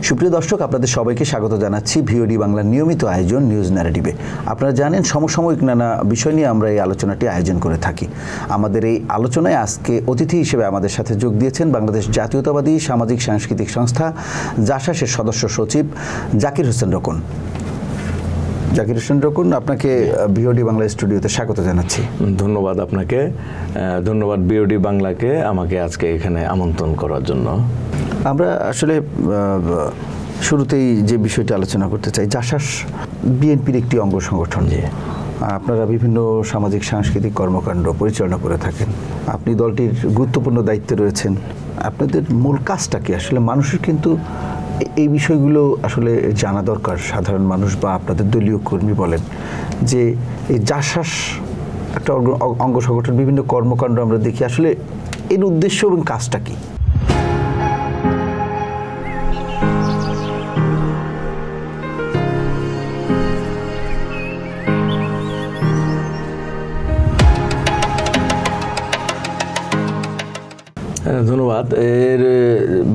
সুপ্রিয় দর্শক, আপনাদের সবাইকে স্বাগত জানাচ্ছি ভিওডি বাংলার নিয়মিত আয়োজন নিউজ ন্যারেটিভে। আপনারা জানেন সমসাময়িক নানা বিষয় নিয়ে আমরা এই আলোচনাটি আয়োজন করে থাকি। আমাদের এই আলোচনায় আজকে অতিথি হিসেবে আমাদের সাথে যোগ দিয়েছেন বাংলাদেশ জাতীয়তাবাদী সামাজিক সাংস্কৃতিক সংস্থা জাসাসের সদস্য সচিব জাকির হোসেন রকুন। জাকির হোসেন রকুন, আপনাকে ভিওডি বাংলা স্টুডিওতে স্বাগত জানাচ্ছি। ধন্যবাদ আপনাকে, ধন্যবাদ ভিওডি বাংলাকে আমাকে আজকে এখানে আমন্ত্রণ করার জন্য। আমরা আসলে শুরুতেই যে বিষয়টি আলোচনা করতে চাই, জাসাস বিএনপির একটি অঙ্গ সংগঠন। আপনারা বিভিন্ন সামাজিক সাংস্কৃতিক কর্মকাণ্ড পরিচালনা করে থাকেন, আপনি দলটির গুরুত্বপূর্ণ দায়িত্বে রয়েছেন। আপনাদের মূল কাজটা কি? আসলে মানুষের কিন্তু এই বিষয়গুলো আসলে জানা দরকার। সাধারণ মানুষ বা আপনাদের দলীয় কর্মী বলেন যে এই জাসাস একটা অঙ্গ সংগঠন, বিভিন্ন কর্মকাণ্ড আমরা দেখি, আসলে এর উদ্দেশ্য এবং কাজটা কি? ধন্যবাদ। এর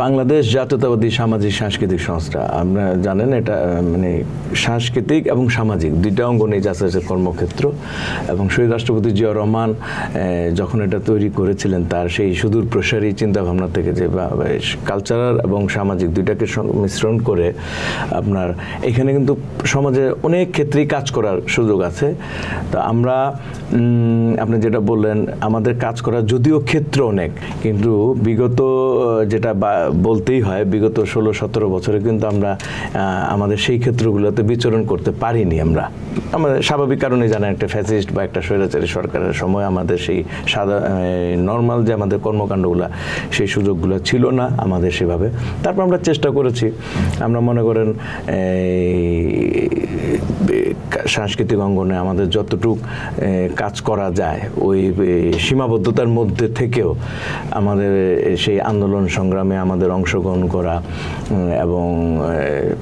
বাংলাদেশ জাতীয়তাবাদী সামাজিক সাংস্কৃতিক সংস্থা, আপনারা জানেন এটা মানে সাংস্কৃতিক এবং সামাজিক দুইটা অঙ্গ নিয়ে জাসাসের কর্মক্ষেত্র। এবং শহীদ রাষ্ট্রপতি জিয়া রহমান যখন এটা তৈরি করেছিলেন তার সেই সুদূর প্রসারী চিন্তাভাবনা থেকে যে কালচারাল এবং সামাজিক দুইটাকে মিশ্রণ করে আপনার এখানে কিন্তু সমাজে অনেক ক্ষেত্রেই কাজ করার সুযোগ আছে। তা আমরা আপনি যেটা বললেন, আমাদের কাজ করার যদিও ক্ষেত্র অনেক, কিন্তু বিগত যেটা বলতেই হয় বিগত 16-17 বছরে কিন্তু আমরা আমাদের সেই ক্ষেত্রগুলোতে বিচরণ করতে পারিনি। আমরা আমাদের স্বাভাবিক কারণে জানেন একটা ফ্যাসিস্ট বা একটা স্বৈরাচারী সরকারের সময় আমাদের সেই নর্মাল যে আমাদের কর্মকাণ্ডগুলো সেই সুযোগগুলো ছিল না আমাদের সেভাবে। তারপর আমরা চেষ্টা করেছি, আমরা মনে করেন সাংস্কৃতিক অঙ্গনে আমাদের যতটুক কাজ করা যায় ওই সীমাবদ্ধতার মধ্যে থেকেও আমাদের সেই আন্দোলন সংগ্রামে আমাদের অংশগ্রহণ করা এবং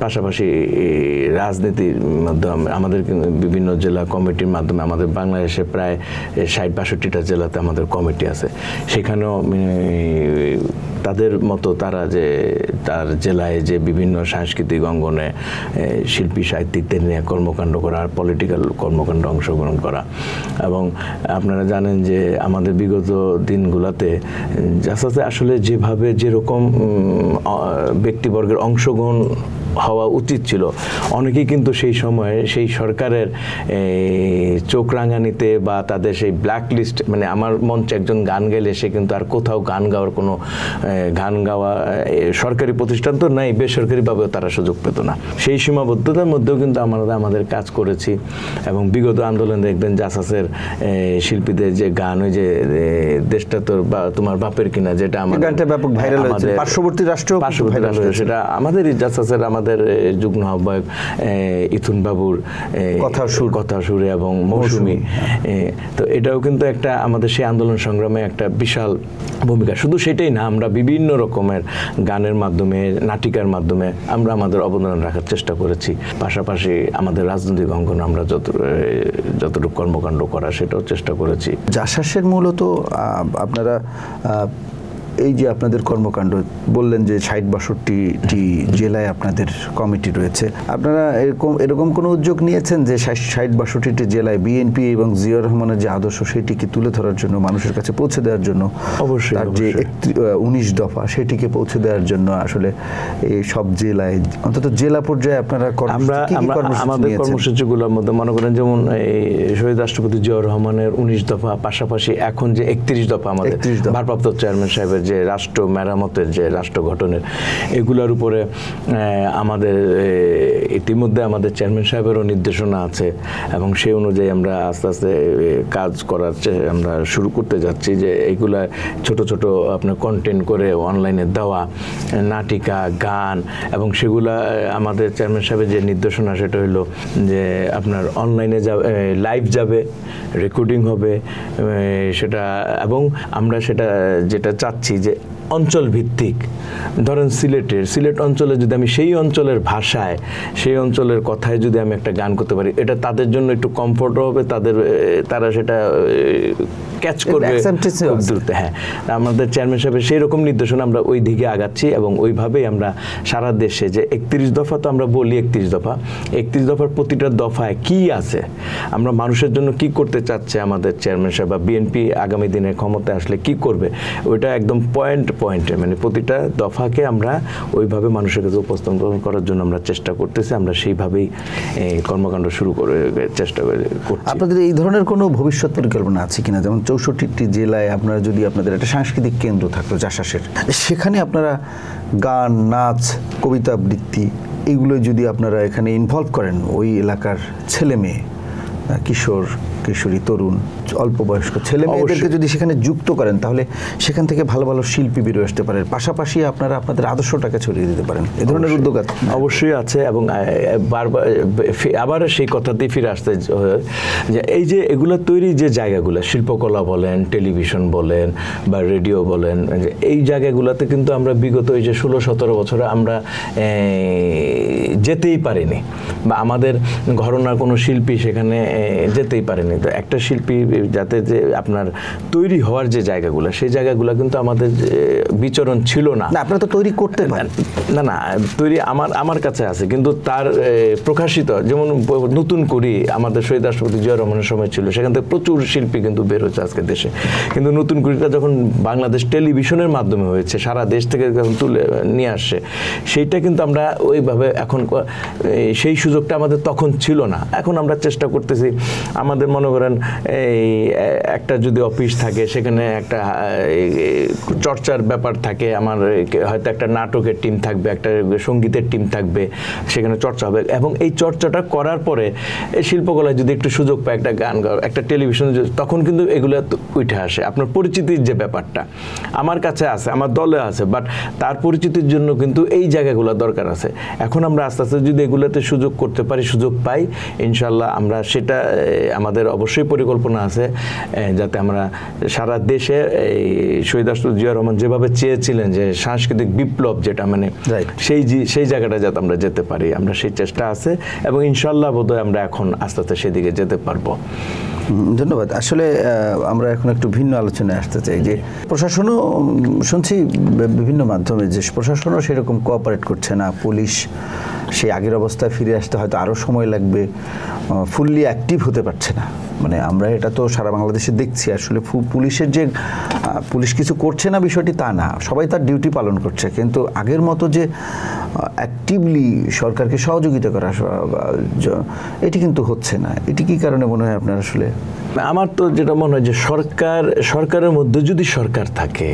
পাশাপাশি রাজনীতির মাধ্যমে আমাদের বিভিন্ন জেলা কমিটির মাধ্যমে আমাদের বাংলাদেশে প্রায় 60-62টা জেলাতে আমাদের কমিটি আছে। সেখানেও তাদের মতো তারা যে তার জেলায় যে বিভিন্ন সাংস্কৃতিক অঙ্গনে শিল্পী সাহিত্যিকদের নিয়ে কর্মকাণ্ড করা আর পলিটিক্যাল কর্মকাণ্ড অংশগ্রহণ করা। এবং আপনারা জানেন যে আমাদের বিগত দিনগুলোতে জাসাসে আসলে যেভাবে যেরকম ব্যক্তিবর্গের অংশগ্রহণ হওয়া উচিত ছিল, অনেকেই কিন্তু সেই সময়ে সেই সরকারের চোখ রাঙানিতে বা তাদের সেই ব্ল্যাক লিস্ট, মানে আমার মঞ্চে একজন গান গেলে সে কিন্তু আর কোথাও গান গাওয়ার কোনো গান গাওয়া সরকারি প্রতিষ্ঠান তো নাই, বেসরকারিভাবেও তারা সুযোগ পেত না। সেই সীমাবদ্ধতার মধ্যেও কিন্তু আমরা আমাদের কাজ করেছি। এবং বিগত আন্দোলনে দেখবেন জাসাসের শিল্পীদের যে গান, ওই যে দেশটা তোর বা তোমার বাপের কিনা, যেটা আমাদের গানটা ব্যাপক ভাইরাল হয়েছে, পার্শ্ববর্তী রাষ্ট্র, সেটা আমাদেরই জাসাসের আমাদের যুগ্ম আহ্বায়ক ইথুন বাবুর কথা সুরে এবং মৌসুমী। তো এটাও কিন্তু একটা আমাদের সেই আন্দোলন সংগ্রামে একটা বিশাল ভূমিকা। শুধু সেটাই না, আমরা বিভিন্ন রকমের গানের মাধ্যমে, নাটিকার মাধ্যমে আমরা আমাদের অবদান রাখার চেষ্টা করেছি। পাশাপাশি আমাদের রাজনৈতিক অঙ্গনে আমরা যতটুকু কর্মকাণ্ড করা সেটাও চেষ্টা করেছি। জাসাসের মূলত আপনারা এই যে আপনাদের কর্মকাণ্ড বললেন যে 60-62টি জেলায় আপনাদের কমিটি রয়েছে, আপনারা এরকম কোনো উদ্যোগ নিয়েছেন যে 60-62টি জেলায় বিএনপি এবং জিয়া রহমানের যে আদর্শ সেটিকে তুলে ধরার জন্য, মানুষের কাছে পৌঁছে দেওয়ার জন্য? অবশ্যই। তার যে 19 দফা সেটিকে পৌঁছে দেওয়ার জন্য আসলে এই সব জেলায়, অন্তত জেলা পর্যায়ে আপনারা আমাদের কর্মসূচিগুলোর মধ্যে মনে করেন যেমন এই শহীদ রাষ্ট্রপতি জিয়া রহমানের 19 দফা, পাশাপাশি এখন যে 31 দফা আমাদের ভারপ্রাপ্ত চেয়ারম্যান সাহেবের যে রাষ্ট্র মেরামতের, যে রাষ্ট্র গঠনের, এগুলোর উপরে আমাদের ইতিমধ্যে আমাদের চেয়ারম্যান সাহেবেরও নির্দেশনা আছে এবং সেই অনুযায়ী আমরা আস্তে আস্তে কাজ করার আমরা শুরু করতে যাচ্ছি। যে এইগুলা ছোট ছোট আপনার কন্টেন্ট করে অনলাইনে দেওয়া নাটিকা, গান, এবং সেগুলা আমাদের চেয়ারম্যান সাহেবের যে নির্দেশনা সেটা হলো যে আপনার অনলাইনে লাইভ যাবে, রেকর্ডিং হবে সেটা। এবং আমরা সেটা যেটা চাচ্ছি যে অঞ্চল ভিত্তিক, ধরেন সিলেট অঞ্চলে যদি আমি সেই অঞ্চলের ভাষায়, সেই অঞ্চলের কথায় যদি আমি একটা গান করতে পারি, এটা তাদের জন্য একটু কমফোর্ট হবে, তারা সেটা ক্যাচ করবে খুব দ্রুত। হ্যাঁ, আমাদের চেয়ারম্যান সাহেবের সেই রকম নির্দেশনা, আমরা ওই দিকে আগাচ্ছি এবং ওইভাবেই আমরা সারা দেশে যে 31 দফা তো আমরা বলি 31 দফার প্রতিটা দফায় কি আছে, আমরা মানুষের জন্য কি করতে চাচ্ছে আমাদের চেয়ারম্যান সাহেব বা বিএনপি আগামী দিনে ক্ষমতায় আসলে কি করবে, ওইটা একদম পয়েন্টে মানে প্রতিটা দফাকে আমরা ওইভাবে মানুষের কাছে উপস্থাপন করার জন্য আমরা চেষ্টা করতেছি। আমরা সেইভাবেই কর্মকাণ্ড শুরু করে চেষ্টা করছি। আপনাদের এই ধরনের কোনো ভবিষ্যৎ পরিকল্পনা আছে কিনা? যেমন 64টি জেলায় আপনারা যদি আপনাদের একটা সাংস্কৃতিক কেন্দ্র থাকলো জাসাসের, সেখানে আপনারা গান, নাচ, কবিতা আবৃত্তি এইগুলো যদি আপনারা এখানে ইনভলভ করেন, ওই এলাকার ছেলে মেয়ে, কিশোর কিশোরী, তরুণ, অল্প বয়স্ক ছেলে মেয়েদেরকে যদি সেখানে যুক্ত করেন, তাহলে সেখান থেকে ভালো ভালো শিল্পী বেরিয়ে আসতে পারে। পাশাপাশি আপনারা আপনাদের আদর্শটাকে ছড়িয়ে দিতে পারেন। এই ধরনের উদ্যোগ অবশ্যই আছে এবং বারবার আবার সেই কথাতেই ফিরে আসতে যে এই যে এগুলো তৈরি যে জায়গাগুলো, শিল্পকলা বলেন, টেলিভিশন বলেন বা রেডিও বলেন, এই জায়গাগুলোতে কিন্তু আমরা বিগত এই যে 16-17 বছরে আমরা যেতেই পারিনি, বা আমাদের ঘরনার কোনো শিল্পী সেখানে যেতেই পারেনি। তো একটা শিল্পী যাতে যে আপনার তৈরি হওয়ার যে জায়গাগুলো, সেই জায়গাগুলো কিন্তু আমাদের বিচরণ ছিল না। আপনারা তো তৈরি করতে পারেন। না তৈরি আমার কাছে আছে, কিন্তু তার প্রকাশিত, যেমন নতুন করি আমাদের শহীদ রাষ্ট্রপতি জিয়া রহমানের সময় ছিল, সেখান থেকে প্রচুর শিল্পী কিন্তু বের হচ্ছে আজকে দেশে। কিন্তু নতুন করিটা যখন বাংলাদেশ টেলিভিশনের মাধ্যমে হয়েছে, সারা দেশ থেকে যখন তুলে নিয়ে আসছে, সেইটা কিন্তু আমরা ওইভাবে এখন সেই সুযোগটা আমাদের তখন ছিল না। এখন আমরা চেষ্টা করতেছি, আমাদের মনে করেন এই একটা যদি অফিস থাকে, সেখানে একটা চর্চার ব্যাপার থাকে, আমার হয়তো একটা নাটকের টিম থাকবে, একটা সঙ্গীতের টিম থাকবে, সেখানে চর্চা হবে এবং এই চর্চাটা করার পরে এই শিল্পকলায় যদি একটু সুযোগ পায়, একটা গান গাওয়ার, একটা টেলিভিশন, তখন কিন্তু এগুলো উঠে আসে। আপনার পরিচিতির যে ব্যাপারটা আমার কাছে আছে, আমার দলে আছে, বাট তার পরিচিতির জন্য কিন্তু এই জায়গাগুলো দরকার আছে। এখন আমরা আস্তে আস্তে যদি এগুলোতে সুযোগ করতে পারি, সুযোগ পাই, ইনশাল্লাহ আমরা সেটা আমাদের অবশ্যই পরিকল্পনা আছে, যাতে আমরা সারা দেশে এই শহীদ রাষ্ট্রপতি জিয়া রহমান যেভাবে চেয়েছিলেন যে সাংস্কৃতিক বিপ্লব, যেটা মানে সেই জায়গাটা যাতে আমরা যেতে পারি, আমরা সেই চেষ্টা আছে এবং ইনশাল্লাহ বোধহয় আমরা এখন আস্তে আস্তে সেদিকে যেতে পারবো। ধন্যবাদ। আসলে আমরা এখন একটু ভিন্ন আলোচনায় আসতে চাই যে প্রশাসনও শুনছি বিভিন্ন মাধ্যমে যে প্রশাসনও সেরকম কোঅপারেট করছে না, পুলিশ সেই আগের অবস্থায় ফিরে আসতে হয়তো আরও সময় লাগবে, ফুললি অ্যাক্টিভ হতে পারছে না। মানে আমরা এটা তো সারা বাংলাদেশে দেখছি, আসলে পুলিশের যে পুলিশ কিছু করছে না বিষয়টি তা না, সবাই তার ডিউটি পালন করছে, কিন্তু আগের মতো যে অ্যাক্টিভলি সরকারকে সহযোগিতা করা এটি কিন্তু হচ্ছে না। এটি কি কারণে মনে হয় আপনার? আসলে আমার তো যেটা মনে হয় যে সরকারের মধ্যে যদি সরকার থাকে,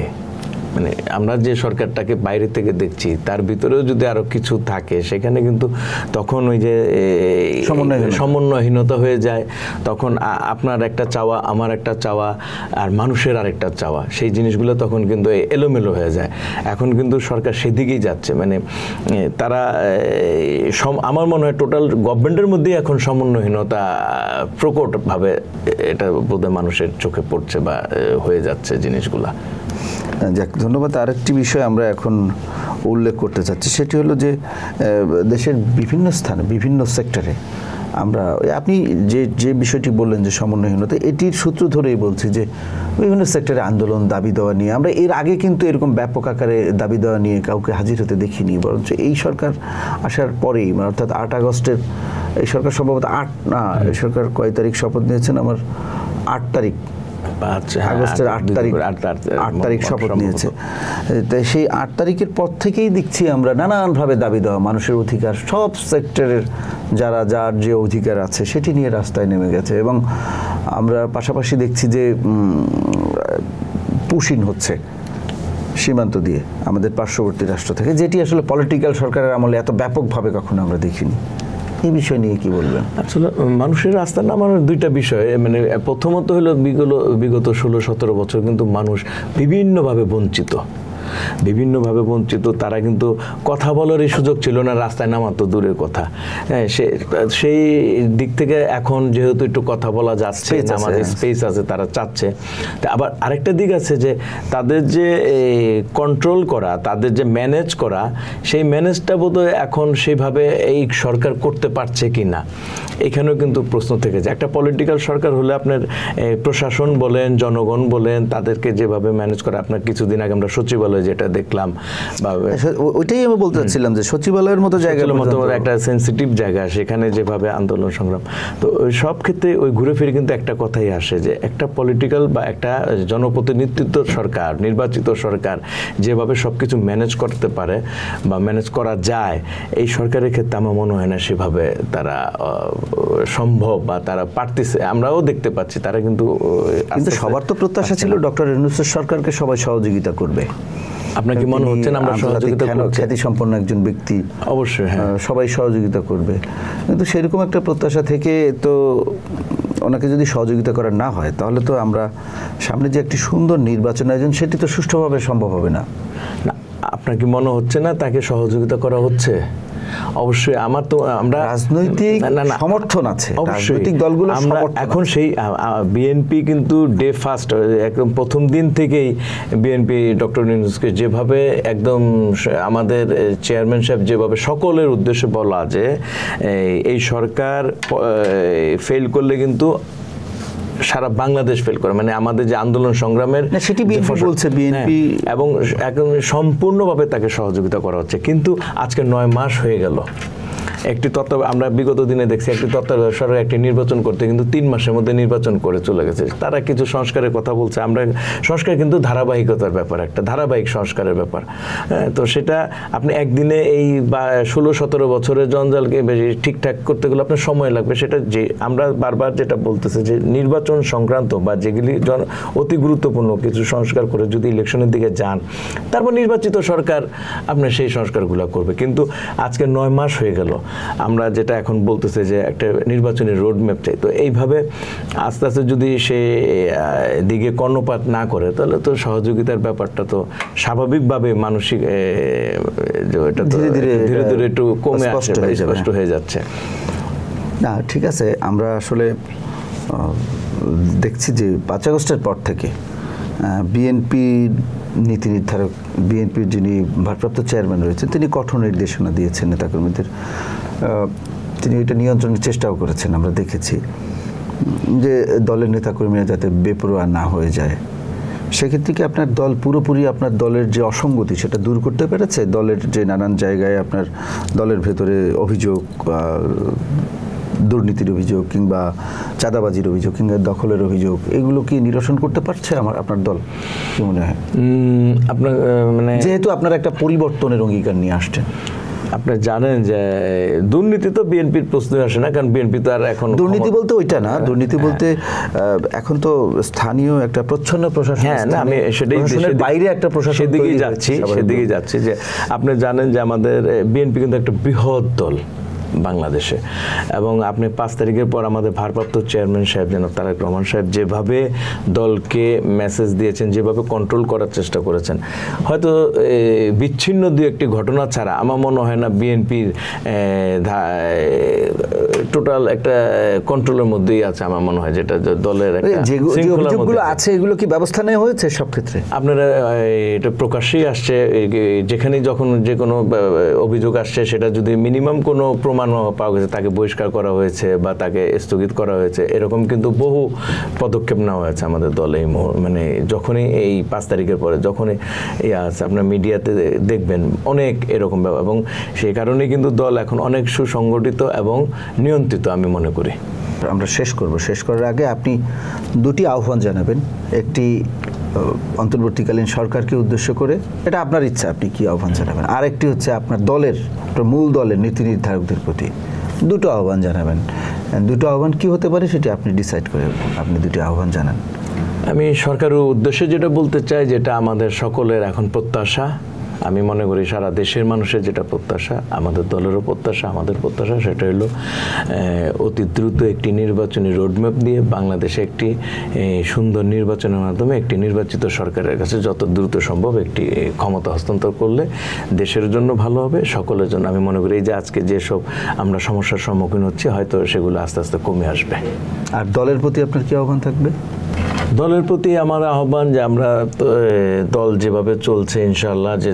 মানে আমরা যে সরকারটাকে বাইরে থেকে দেখছি তার ভিতরেও যদি আরো কিছু থাকে, সেখানে কিন্তু তখন ওই যে সমন্বয়হীনতা হয়ে যায়, তখন আপনার একটা চাওয়া, আমার একটা চাওয়া, আর মানুষের আরেকটা চাওয়া, সেই জিনিসগুলো তখন কিন্তু এলোমেলো হয়ে যায়। এখন কিন্তু সরকার সেদিকেই যাচ্ছে, মানে তারা আমার মনে হয় টোটাল গভর্নমেন্টের মধ্যেই এখন সমন্বয়হীনতা প্রকটভাবে এটা বোধহয় মানুষের চোখে পড়ছে বা হয়ে যাচ্ছে জিনিসগুলা। যাক, ধন্যবাদ। আরেকটি বিষয় আমরা এখন উল্লেখ করতে চাচ্ছি, সেটি হলো যে দেশের বিভিন্ন স্থানে, বিভিন্ন সেক্টরে আমরা, আপনি যে বিষয়টি বললেন যে সমন্বয়হীনতা, এটির সূত্র ধরেই বলছি যে বিভিন্ন সেক্টরে আন্দোলন, দাবি দেওয়া নিয়ে আমরা এর আগে কিন্তু এরকম ব্যাপক আকারে দাবি দেওয়া নিয়ে কাউকে হাজির হতে দেখিনি, বরঞ্চ এই সরকার আসার পরেই, অর্থাৎ 8 আগস্টের এই সরকার সম্ভবত এই সরকার কয় তারিখ শপথ নিয়েছেন? আমার 8 তারিখ, আগস্টের 8 তারিখ শপথ নিয়েছে। তাই সেই 8 তারিখের পর থেকেই দেখছি আমরা নানানভাবে দাবি দেওয়া, মানুষের অধিকার, সব সেক্টরের যার যে অধিকার আছে সেটি নিয়ে রাস্তায় নেমে গেছে। এবং আমরা পাশাপাশি দেখছি যে পুশিন হচ্ছে সীমান্ত দিয়ে আমাদের পার্শ্ববর্তী রাষ্ট্র থেকে, যেটি আসলে পলিটিক্যাল সরকারের আমলে এত ব্যাপকভাবে কখনো আমরা দেখিনি। এই বিষয় নিয়ে কি বলবেন? আসলে মানুষের রাস্তা নামানোর দুইটা বিষয়, মানে প্রথমত হলো বিগত 16-17 বছর কিন্তু মানুষ বিভিন্নভাবে বঞ্চিত। বিভিন্নভাবে বঞ্চিত, তারা কিন্তু কথা বলারই সুযোগ ছিল না, রাস্তায় নামা তো দূরের কথা। হ্যাঁ, সেই দিক থেকে এখন যেহেতু একটু কথা বলা যাচ্ছে, আমাদের স্পেস আছে, তারা চাচ্ছে। তা আবার আরেকটা দিক আছে যে তাদের যে কন্ট্রোল করা, তাদের যে ম্যানেজ করা, সেই ম্যানেজটা বোধহয় এখন সেইভাবে এই সরকার করতে পারছে কি না, এখানেও কিন্তু প্রশ্ন থেকে যায়। একটা পলিটিক্যাল সরকার হলে আপনার প্রশাসন বলেন, জনগণ বলেন, তাদেরকে যেভাবে ম্যানেজ করে, আপনার কিছুদিন আগে আমরা সচিবালয় যেটা দেখলাম, বা ওইটাই আমি বলতে চাচ্ছিলাম যে সচিবালয়ের মতো জায়গার মতো একটা সেন্সিটিভ জায়গা, সেখানে যেভাবে আন্দোলন সংগ্রাম, তো সব ক্ষেত্রে ওই ঘুরে ফিরে কিন্তু একটা কথাই আসে যে একটা পলিটিক্যাল বা একটা জনপ্রতিনিধিত্ব সরকার, নির্বাচিত সরকার যেভাবে সবকিছু ম্যানেজ করতে পারে বা ম্যানেজ করা যায়, এই সরকারের ক্ষেত্রে আমার মনে হয় না সেভাবে তারা সম্ভব বা তারা পারতেছে। আমরাও দেখতে পাচ্ছি তারা কিন্তু সবার তো প্রত্যাশা ছিল ডক্টর ইউনূসের সরকারকে সবাই সহযোগিতা করবে। আপনার কি মনে হচ্ছে না আমরা সহযোগিতা করব? খ্যাতি সম্পন্ন একজন ব্যক্তি, অবশ্যই হ্যাঁ, সবাই সহযোগিতা করবে, কিন্তু সেরকম একটা প্রত্যাশা থেকে তো ওনাকে যদি সহযোগিতা করা না হয়, তাহলে তো আমরা সামনে যে একটি সুন্দর নির্বাচন আয়োজন, সেটি তো সুষ্ঠুভাবে সম্ভব হবে না। আপনার কি মনে হচ্ছে না তাকে সহযোগিতা করা হচ্ছে? অবশ্যই। আমার তো আমরা রাজনৈতিক সমর্থন আছে, রাজনৈতিক দলগুলো আমরা এখন সেই বিএনপি কিন্তু ডে ফার্স্ট একদম প্রথম দিন থেকেই বিএনপি ডক্টর ইউনূসকে যেভাবে একদম আমাদের চেয়ারম্যান সাহেব যেভাবে সকলের উদ্দেশ্যে বলা যে এই সরকার ফেল করলে কিন্তু সারা বাংলাদেশ ফেল করে, মানে আমাদের যে আন্দোলন সংগ্রামের সেটি বিএনপি বলছে, বিএনপি এবং একদম সম্পূর্ণভাবে তাকে সহযোগিতা করা হচ্ছে। কিন্তু আজকে 9 মাস হয়ে গেল, একটি তত্ত্ব আমরা বিগত দিনে দেখছি, একটি তত্ত্বাবধায়ক সরকার একটি নির্বাচন করতে কিন্তু 3 মাসের মধ্যে নির্বাচন করে চলে গেছে। তারা কিছু সংস্কারের কথা বলছে, আমরা সংস্কার কিন্তু ধারাবাহিকতার ব্যাপার, একটা ধারাবাহিক সংস্কারের ব্যাপার। তো সেটা আপনি একদিনে এই বা 16-17 বছরের জঞ্জালকে ঠিকঠাক করতে গেলে আপনার সময় লাগবে। সেটা যে আমরা বারবার যেটা বলতেছে যে নির্বাচন সংক্রান্ত বা যেগুলি অতি গুরুত্বপূর্ণ কিছু সংস্কার করে যদি ইলেকশনের দিকে যান, তারপর নির্বাচিত সরকার আপনার সেই সংস্কারগুলো করবে। কিন্তু আজকে 9 মাস হয়ে গেল, আমরা যেটা এখন বলতেছে যে একটা নির্বাচনী রোডম্যাপ চাই। তো এইভাবে আস্তে আস্তে যদি সে দিকে কর্ণপাত না করে, তাহলে তো সহযোগিতার ব্যাপারটা তো স্বাভাবিকভাবে মানসিক এটা তো ধীরে ধীরে একটু কমে আসছে, স্পষ্ট হয়ে যাচ্ছে। না ঠিক আছে, আমরা আসলে দেখছি যে 5 আগস্টের পর থেকে বিএনপির নীতি নির্ধারক, বিএনপির যিনি ভারপ্রাপ্ত চেয়ারম্যান রয়েছেন, তিনি কঠোর নির্দেশনা দিয়েছেন নেতাকর্মীদের। তিনি এটা নিয়ন্ত্রণের চেষ্টাও করেছেন, আমরা দেখেছি যে দলের নেতাকর্মীরা যাতে বেপরোয়া না হয়ে যায়। সেক্ষেত্রে কি আপনার দল পুরোপুরি আপনার দলের যে অসঙ্গতি সেটা দূর করতে পেরেছে? দলের যে নানান জায়গায় আপনার দলের ভেতরে অভিযোগ, দুর্নীতির অভিযোগ কিংবা চাঁদাবাজির অভিযোগ কিংবা দখলের অভিযোগ, এগুলো কি নিরসন করতে পারছে আপনার দল, কি মনে হয়? আপনার মানে যেহেতু আপনারা একটা পরিবর্তনের অঙ্গীকার নিয়ে আসছেন, আপনি জানেন যে দুর্নীতি তো বিএনপির প্রশ্নই আসে না, কারণ বিএনপি তো আর এখন দুর্নীতি বলতে ওইটা না, দুর্নীতি বলতে এখন তো স্থানীয় একটা প্রচ্ছন্ন প্রশাসন, হ্যাঁ না আমি সেটাই বাইরে একটা প্রশাসন, সেদিকেই যাচ্ছি যে আপনি জানেন যে আমাদের বিএনপি কিন্তু একটা বৃহৎ দল বাংলাদেশে, এবং আপনি 5 তারিখের পর আমাদের ভারপ্রাপ্ত চেয়ারম্যান সাহেব জনাব তারেক রহমান সাহেব যেভাবে দলকে মেসেজ দিয়েছেন, যেভাবে কন্ট্রোল করার চেষ্টা করেছেন, হয়তো বিচ্ছিন্ন 2-1টি ঘটনা ছাড়া আমার মনে হয় না বিএনপির টোটাল একটা কন্ট্রোলের মধ্যেই আছে। আমার মনে হয় যেটা দলের একটা যেগুলো আছে এগুলো কি ব্যবস্থা নেওয়া হয়েছে সব ক্ষেত্রে? আপনারা এটা প্রকাশ্যেই আসছে, যেখানে যখন যে কোনো অভিযোগ আসছে সেটা যদি মিনিমাম কোনো প্রমাণ পাওয়া গেছে, তাকে বহিষ্কার করা হয়েছে বা তাকে স্থগিত করা হয়েছে, এরকম কিন্তু বহু পদক্ষেপ নেওয়া হয়েছে আমাদের দলে। মানে যখনই এই 5 তারিখের পরে যখনই আছে আপনার মিডিয়াতে দেখবেন অনেক এরকম ব্যাপার, এবং সেই কারণেই কিন্তু দল এখন অনেক সুসংগঠিত এবং নিয়ন্ত্রিত আমি মনে করি। আমরা শেষ করব, শেষ করার আগে আপনি 2টি আহ্বান জানাবেন। একটি অন্তর্বর্তীকালীন সরকারকে উদ্দেশ্য করে, এটা আপনার ইচ্ছা, আপনি কি আহ্বান জানাবেন। আর একটি হচ্ছে আপনার দলের, মূল দলের নীতি নির্ধারকদের প্রতি 2টো আহ্বান জানাবেন। 2টো আহ্বান কি হতে পারে সেটি আপনি ডিসাইড করে আপনি 2টি আহ্বান জানান। আমি সরকারের উদ্দেশ্যে যেটা বলতে চাই, যেটা আমাদের সকলের এখন প্রত্যাশা আমি মনে করি সারা দেশের মানুষের যেটা প্রত্যাশা, আমাদের দলেরও প্রত্যাশা, আমাদের প্রত্যাশা, সেটা হলো অতি দ্রুত একটি নির্বাচনী রোডম্যাপ দিয়ে বাংলাদেশে একটি সুন্দর নির্বাচনের মাধ্যমে একটি নির্বাচিত সরকারের কাছে যত দ্রুত সম্ভব একটি ক্ষমতা হস্তান্তর করলে দেশের জন্য ভালো হবে, সকলের জন্য। আমি মনে করি এই যে আজকে যেসব আমরা সমস্যার সম্মুখীন হচ্ছি, হয়তো সেগুলো আস্তে আস্তে কমে আসবে। আর দলের প্রতি আপনার কি আহ্বান থাকবে? দলের প্রতি আমার আহ্বান যে আমরা দল যেভাবে চলছে ইনশাআল্লাহ, যে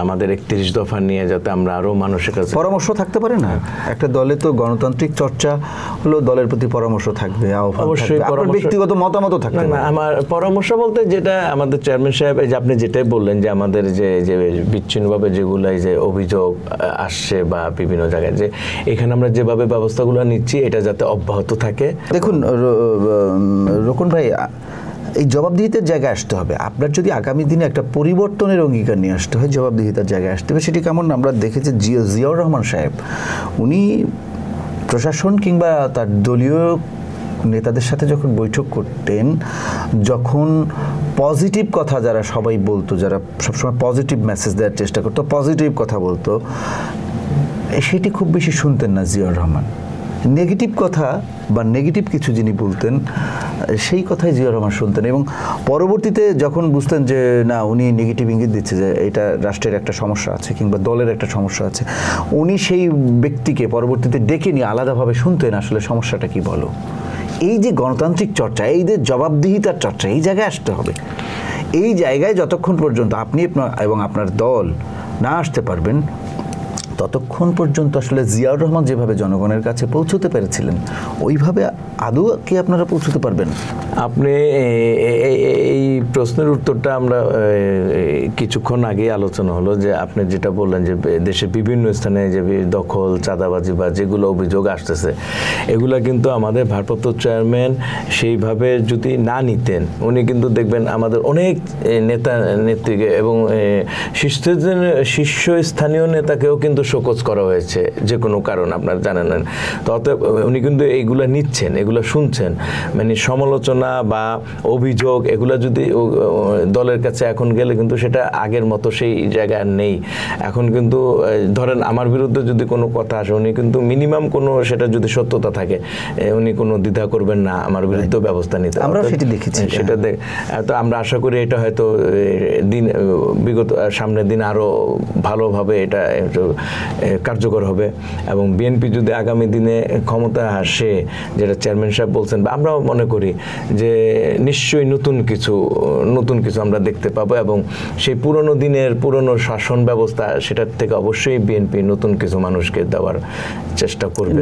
আমাদের 31 দফা নিয়ে যাতে আমরা আরো মানুষের কাছে পরামর্শ থাকতে পারে না? একটা দলে তো গণতান্ত্রিক চর্চা হলো, দলের প্রতি পরামর্শ থাকবে, অবশ্যই ব্যক্তিগত মতামত থাকবে। আমার পরামর্শ বলতে যেটা আমাদের চেয়ারম্যান সাহেব, যে আপনি যেটাই বললেন যে আমাদের যে বিচ্ছিন্নভাবে যেগুলাই যে অভিযোগ আসছে বা বিভিন্ন জায়গায়, যে এখানে আমরা যেভাবে ব্যবস্থাগুলো নিচ্ছি এটা যাতে অব্যাহত থাকে। দেখুন রোকন ভাই, এই জবাবদিহিতার জায়গায় আসতে হবে। আপনার যদি আগামী দিনে একটা পরিবর্তনের অঙ্গীকার নিয়ে আসতে হয়, জবাবদিহিতার জায়গায় আসতে হবে। সেটি কেমন? আমরা দেখেছি জিয়াউর রহমান সাহেব, উনি প্রশাসন কিংবা তার দলীয় নেতাদের সাথে যখন বৈঠক করতেন, যখন পজিটিভ কথা যারা সবাই বলতো, যারা সবসময় পজিটিভ মেসেজ দেওয়ার চেষ্টা করতো, পজিটিভ কথা বলতো, সেটি খুব বেশি শুনতেন না জিয়াউর রহমান। নেগেটিভ কথা বা নেগেটিভ কিছু যিনি বলতেন, সেই কথাই জিয়াউর রহমান শুনতেন। এবং পরবর্তীতে যখন বুঝতেন যে না, উনি নেগেটিভ ইঙ্গিত দিচ্ছে যে এটা রাষ্ট্রের একটা সমস্যা আছে কিংবা দলের একটা সমস্যা আছে, উনি সেই ব্যক্তিকে পরবর্তীতে ডেকে নিয়ে আলাদাভাবে শুনতেন, আসলে সমস্যাটা কি বলো। এই যে গণতান্ত্রিক চর্চা, এই যে জবাবদিহিতার চর্চা, এই জায়গায় আসতে হবে। এই জায়গায় যতক্ষণ পর্যন্ত আপনি এবং আপনার দল না আসতে পারবেন, ততক্ষণ পর্যন্ত আসলে জিয়াউর রহমান যেভাবে জনগণের কাছে পৌঁছতে পেরেছিলেন, ওইভাবে আদৌ কি আপনারা পৌঁছতে পারবেন? আপনি এই প্রশ্নের উত্তরটা আমরা কিছুক্ষণ আগেই আলোচনা হলো, যে আপনি যেটা বললেন যে দেশে বিভিন্ন স্থানে যে দখল, চাঁদাবাজি বা যেগুলো অভিযোগ আসতেছে, এগুলা কিন্তু আমাদের ভারপ্রাপ্ত চেয়ারম্যান সেইভাবে যদি না নিতেন, উনি কিন্তু দেখবেন আমাদের অনেক নেতা নেত্রীকে এবং শীর্ষস্থানীয় নেতাকেও কিন্তু শোকজ করা হয়েছে যে কোনো কারণ, আপনারা জানেন। তো অতএব উনি কিন্তু এইগুলা নিচ্ছেন, এগুলো শুনছেন, মানে সমালোচনা বা অভিযোগ এগুলো যদি দলের কাছে এখন গেলে কিন্তু সেটা আগের মতো সেই জায়গায় নেই। এখন কিন্তু ধরেন আমার বিরুদ্ধে যদি কোনো কথা আসে, উনি কিন্তু মিনিমাম কোনো সেটা যদি সত্যতা থাকে, উনি কোনো দ্বিধা করবেন না আমার বিরুদ্ধে ব্যবস্থা নিতে। আমরা সেটা দেখেছি, সেটা তো আমরা আশা করি এটা হয়তো দিন বিগত সামনের দিন আরো ভালোভাবে এটা কার্যকর হবে। এবং বিএনপি যদি আগামী দিনে ক্ষমতা আসে, যেটা চেয়ারম্যান সাহেব বলছেন, বা আমরাও মনে করি যে নিশ্চয়ই নতুন কিছু আমরা দেখতে পাবো, এবং সেই পুরনো দিনের পুরনো শাসন ব্যবস্থা, সেটার থেকে অবশ্যই বিএনপি নতুন কিছু মানুষকে দেওয়ার চেষ্টা করবে।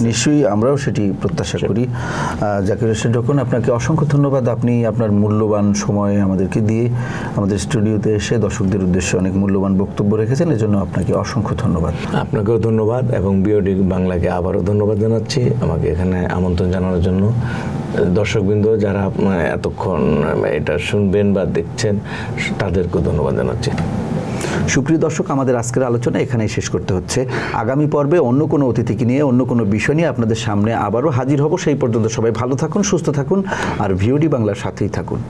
নিশ্চয়ই আমরাও সেটি প্রত্যাশা করি। জাকির হোসেন রোকন, আপনাকে অসংখ্য ধন্যবাদ। আপনি আপনার মূল্যবান সময় আমাদেরকে দিয়ে আমাদের স্টুডিওতে এসে দর্শকদের উদ্দেশ্যে অনেক মূল্যবান বক্তব্য রেখেছেন, এজন্য আপনাকে অসংখ্য ধন্যবাদ। আপনাকেও ধন্যবাদ, এবং বিওডি বাংলাকে আবারও ধন্যবাদ জানাচ্ছি আমাকে এখানে আমন্ত্রণ জানানোর জন্য। দর্শকবৃন্দ যারা এতক্ষণ এটা শুনবেন বা দেখছেন, তাদেরকেও ধন্যবাদ জানাচ্ছি। সুপ্রিয় দর্শক, আমাদের আজকের আলোচনা এখানেই শেষ করতে হচ্ছে। আগামী পর্বে অন্য কোনো অতিথিকে নিয়ে, অন্য কোনো বিষয় নিয়ে আপনাদের সামনে আবারও হাজির হব। সেই পর্যন্ত সবাই ভালো থাকুন, সুস্থ থাকুন, আর ভিওডি বাংলার সাথেই থাকুন।